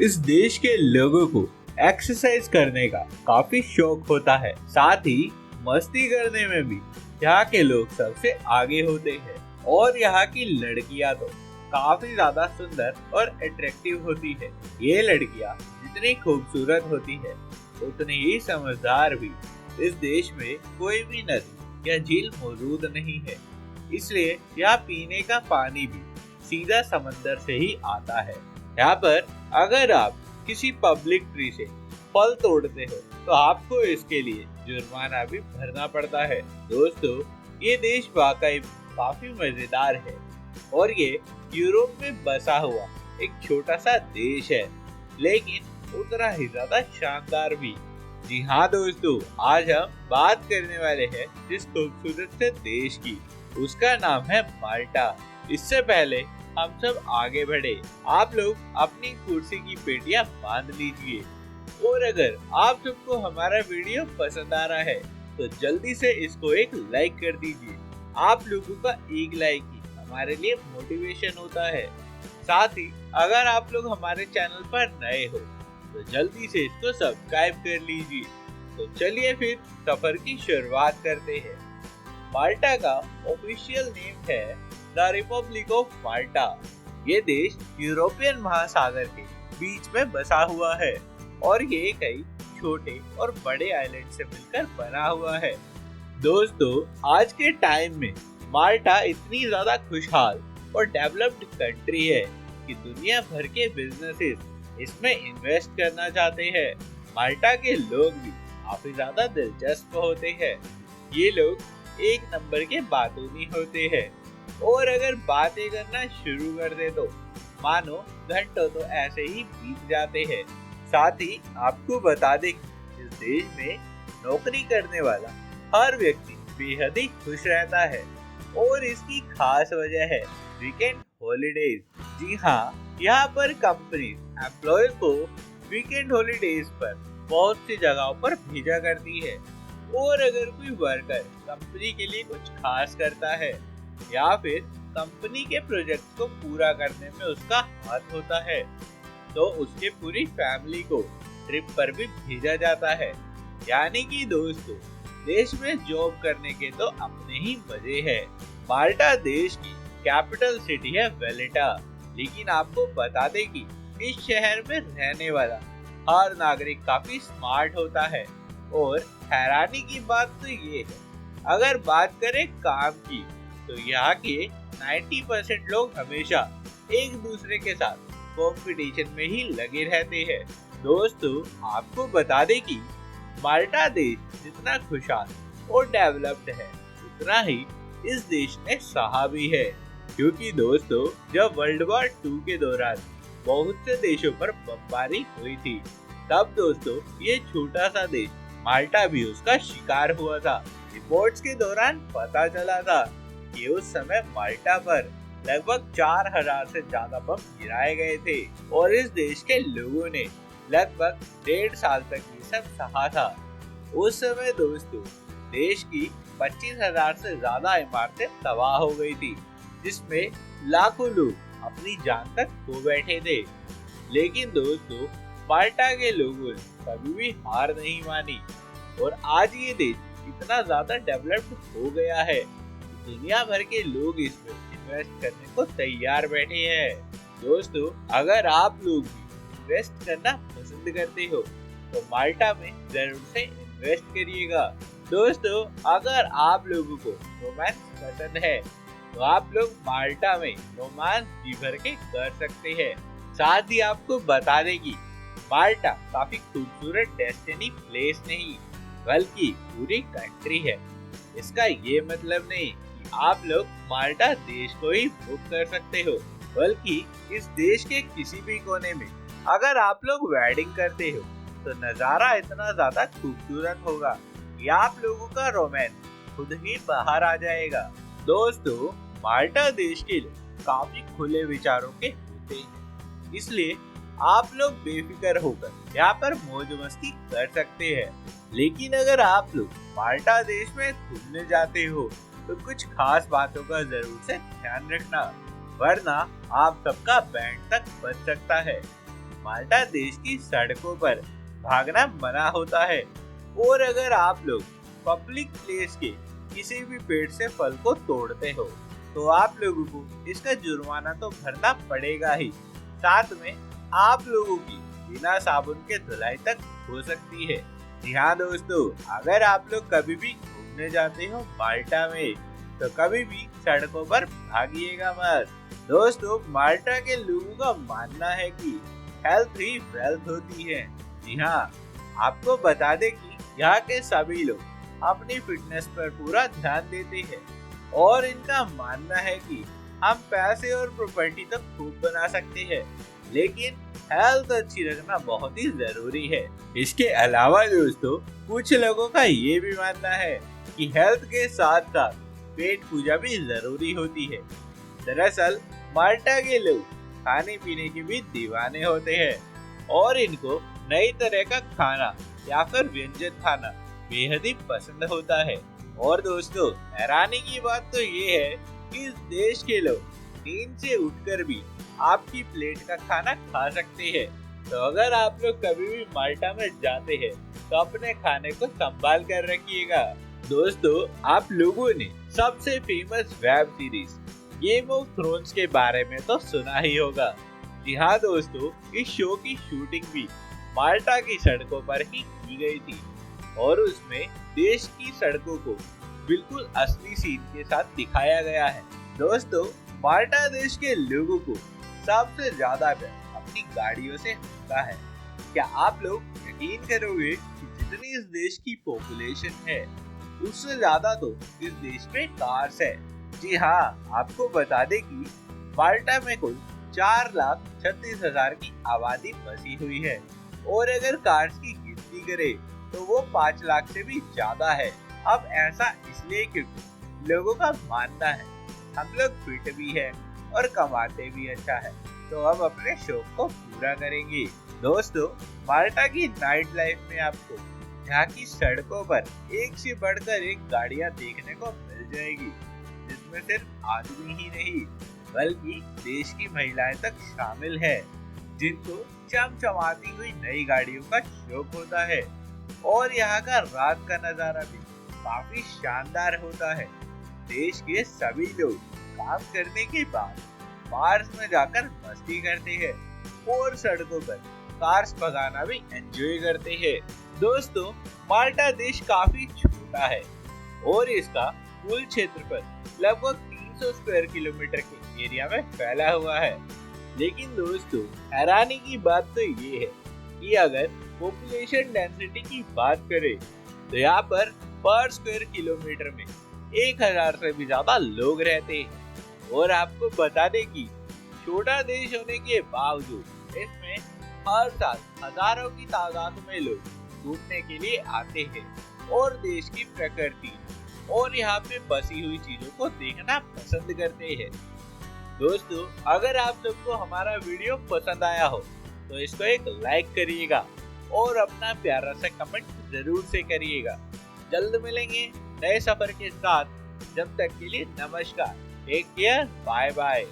इस देश के लोगों को एक्सरसाइज करने का काफी शौक होता है, साथ ही मस्ती करने में भी यहाँ के लोग सबसे आगे होते हैं। और यहाँ की लड़कियाँ तो काफी ज्यादा सुंदर और अट्रैक्टिव होती है। ये लड़कियाँ जितनी खूबसूरत होती है उतनी ही समझदार भी। इस देश में कोई भी नदी या झील मौजूद नहीं है, इसलिए यहाँ पीने का पानी भी सीधा समंदर से ही आता है। यहाँ पर अगर आप किसी पब्लिक ट्री से फल तोड़ते हो तो आपको इसके लिए जुर्माना भी भरना पड़ता है। दोस्तों, ये देश वाकई काफी मजेदार है और ये यूरोप में बसा हुआ एक छोटा सा देश है, लेकिन उतना ही ज्यादा शानदार भी। जी हाँ दोस्तों, आज हम बात करने वाले हैं जिस खूबसूरत से देश की, उसका नाम है माल्टा। इससे पहले हम सब आगे बढ़े, आप लोग अपनी कुर्सी की पेटियां बांध लीजिए और अगर आप सबको हमारा वीडियो पसंद आ रहा है तो जल्दी से इसको एक लाइक कर दीजिए। आप लोगों का एक लाइक ही हमारे लिए मोटिवेशन होता है। साथ ही अगर आप लोग हमारे चैनल पर नए हो तो जल्दी से इसको सब्सक्राइब कर लीजिए। तो चलिए फिर सफर की शुरुआत करते हैं। माल्टा का ऑफिशियल नेम है द रिपब्लिक ऑफ माल्टा। ये देश यूरोपियन महासागर के बीच में बसा हुआ है और ये कई छोटे और बड़े आइलैंड से मिलकर बना हुआ है। दोस्तों, आज के टाइम में माल्टा इतनी ज्यादा खुशहाल और डेवलप्ड कंट्री है कि दुनिया भर के बिजनेसेस इसमें इन्वेस्ट करना चाहते हैं। माल्टा के लोग भी काफी ज्यादा दिलचस्प होते हैं। ये लोग एक नंबर के बातूनी होते हैं और अगर बातें करना शुरू कर दे तो मानो घंटों तो ऐसे ही बीत जाते हैं। साथ ही आपको बता दें कि इस देश में नौकरी करने वाला हर व्यक्ति बेहद ही खुश रहता है और इसकी खास वजह है वीकेंड हॉलीडेज। जी हाँ, यहाँ पर कंपनी एम्प्लॉयज को वीकेंड हॉलीडेज पर बहुत सी जगहों पर भेजा करती है और अगर कोई वर्कर कंपनी के लिए कुछ खास करता है या फिर कंपनी के प्रोजेक्ट को पूरा करने में उसका हाथ होता है तो उसके पूरी फैमिली को ट्रिप पर भी भेजा जाता है। यानी कि दोस्तों, देश में जॉब करने के तो अपने ही मजे हैं। माल्टा देश की कैपिटल सिटी है वेलेटा, लेकिन आपको बता दें कि इस शहर में रहने वाला हर नागरिक काफी स्मार्ट होता है। और हैरानी की बात तो ये है, अगर बात करें काम की तो यहाँ के 90% लोग हमेशा एक दूसरे के साथ कंपटीशन में ही लगे रहते हैं। दोस्तों, आपको बता दें कि माल्टा देश जितना खुशहाल और डेवलप्ड है उतना ही इस देश ने सहा भी है, क्योंकि दोस्तों जब वर्ल्ड वॉर 2 के दौरान बहुत से देशों पर बमबारी हुई थी तब दोस्तों ये छोटा सा देश माल्टा भी उसका शिकार हुआ था। रिपोर्ट्स के दौरान पता चला था कि उस समय माल्टा पर लगभग 4000 से ज्यादा बम गिराए गए थे और इस देश के लोगों ने लगभग 1.5 साल तक ये सब सहा था। उस समय दोस्तों देश की 25,000 से ज्यादा इमारतें तबाह हो गई थी, जिसमें लाखों लोग अपनी जान तक खो बैठे थे। लेकिन दोस्तों माल्टा के लोगों ने कभी भी हार नहीं मानी और आज ये देश इतना ज्यादा डेवलप्ड हो गया है, दुनिया भर के लोग इसमें इन्वेस्ट करने को तैयार बैठे हैं। दोस्तों, अगर आप लोग भी इन्वेस्ट करना पसंद करते हो तो माल्टा में जरूर से इन्वेस्ट करिएगा। दोस्तों, अगर आप लोगों को रोमांस पसंद है तो आप लोग माल्टा में रोमांस जी भर के कर सकते हैं। साथ ही आपको बता दें कि माल्टा काफी खूबसूरत डेस्टिनी प्लेस नहीं बल्कि पूरी कंट्री है। इसका ये मतलब नहीं कि आप लोग माल्टा देश को ही बुक कर सकते हो, बल्कि इस देश के किसी भी कोने में अगर आप लोग वेडिंग करते हो तो नजारा इतना ज्यादा खूबसूरत होगा कि आप लोगों का रोमांस खुद ही बाहर आ जाएगा। दोस्तों, माल्टा देश के लोग काफी खुले विचारों के होते हैं, इसलिए आप लोग बेफिक्र होकर यहाँ पर मौज मस्ती कर सकते हैं। लेकिन अगर आप लोग माल्टा देश में घूमने जाते हो तो कुछ खास बातों का जरूर से ध्यान रखना, वरना आप सबका बैंड तक बच सकता है। माल्टा देश की सड़कों पर भागना मना होता है, और अगर आप लोग पब्लिक प्लेस के किसी भी पेड़ से फल को तोड़ते हो तो आप लोगों को इसका जुर्माना तो भरना पड़ेगा ही। साथ में आप लोगों की बिना साबुन के धुलाई तक हो सकती है। जी हाँ दोस्तों, अगर आप लोग कभी भी घूमने जाते हो माल्टा में तो कभी भी सड़कों पर भागिएगा मत। दोस्तों, माल्टा के लोगों का मानना है कि हेल्थ ही वेल्थ होती है। जी हाँ, आपको बता दें कि यहाँ के सभी लोग अपनी फिटनेस पर पूरा ध्यान देते हैं और इनका मानना है कि हम पैसे और प्रॉपर्टी तो खूब बना सकते हैं, लेकिन हेल्थ अच्छी रखना बहुत ही जरूरी है। इसके अलावा दोस्तों, कुछ लोगों का ये भी मानना है कि हेल्थ के साथ साथ पेट पूजा भी जरूरी होती है। दरअसल माल्टा के लोग खाने पीने के भी दीवाने होते हैं और इनको नई तरह का खाना या फिर व्यंजन खाना बेहद ही पसंद होता है। और दोस्तों, हैरानी की बात तो ये है कि इस देश के लोग नींद से उठकर भी आपकी प्लेट का खाना खा सकते हैं। तो अगर आप लोग कभी भी माल्टा में जाते हैं तो अपने खाने को संभाल कर रखिएगा। दोस्तों, आप लोगों ने सबसे famous web series game of thrones के बारे में तो सुना ही होगा। जी हाँ दोस्तों, इस शो की शूटिंग भी माल्टा की सड़कों पर ही की गई थी और उसमें देश की सड़कों को बिल्कुल असली सीन के साथ दिखाया गया है। दोस्तों, माल्टा देश के लोगों को सबसे ज्यादा प्यार अपनी गाड़ियों से होता है। क्या आप लोग यकीन करोगे कि जितनी इस देश की पॉपुलेशन है उससे ज्यादा तो इस देश में कार्स है। जी हाँ, आपको बता दें कि माल्टा में कुल 4,36,000 की आबादी बसी हुई है और अगर कार्स की गिनती करें तो वो 5 लाख से भी ज्यादा है। अब ऐसा इसलिए क्योंकि लोगों का मानना है हम लोग फिट भी है और कमाते भी अच्छा है, तो हम अपने शौक को पूरा करेंगे। दोस्तों, माल्टा की नाइट लाइफ में आपको यहाँ की सड़कों पर एक से बढ़कर एक गाड़ियाँ देखने को मिल जाएगी, जिसमें सिर्फ आदमी ही नहीं बल्कि देश की महिलाएं तक शामिल है, जिनको चमचमाती हुई नई गाड़ियों का शौक होता है। और यहाँ का रात का नजारा भी काफी शानदार होता है। देश के सभी लोग काम करने के बाद बार्स में जाकर मस्ती करते हैं और सड़कों पर कार्स भगाना भी एंजॉय करते हैं। दोस्तों, माल्टा देश काफी छोटा है और इसका कुल क्षेत्रफल लगभग 300 स्क्वायर किलोमीटर के एरिया में फैला हुआ है। लेकिन दोस्तों, हैरानी की बात तो ये है कि अगर पॉपुलेशन डेंसिटी की बात करें तो यहाँ पर स्क्वायर किलोमीटर में 1000 से भी ज्यादा लोग रहते हैं। और आपको बता दें कि छोटा देश होने के बावजूद इसमें हर साल हजारों की तादाद में लोग घूमने के लिए आते हैं और देश की प्रकृति और यहाँ पे बसी हुई चीजों को देखना पसंद करते हैं। दोस्तों, अगर आप सबको हमारा वीडियो पसंद आया हो तो इसको एक लाइक करिएगा और अपना प्यारा सा कमेंट जरूर से करिएगा। जल्द मिलेंगे नए सफर के साथ। जब तक के लिए नमस्कार, टेक केयर, बाय बाय।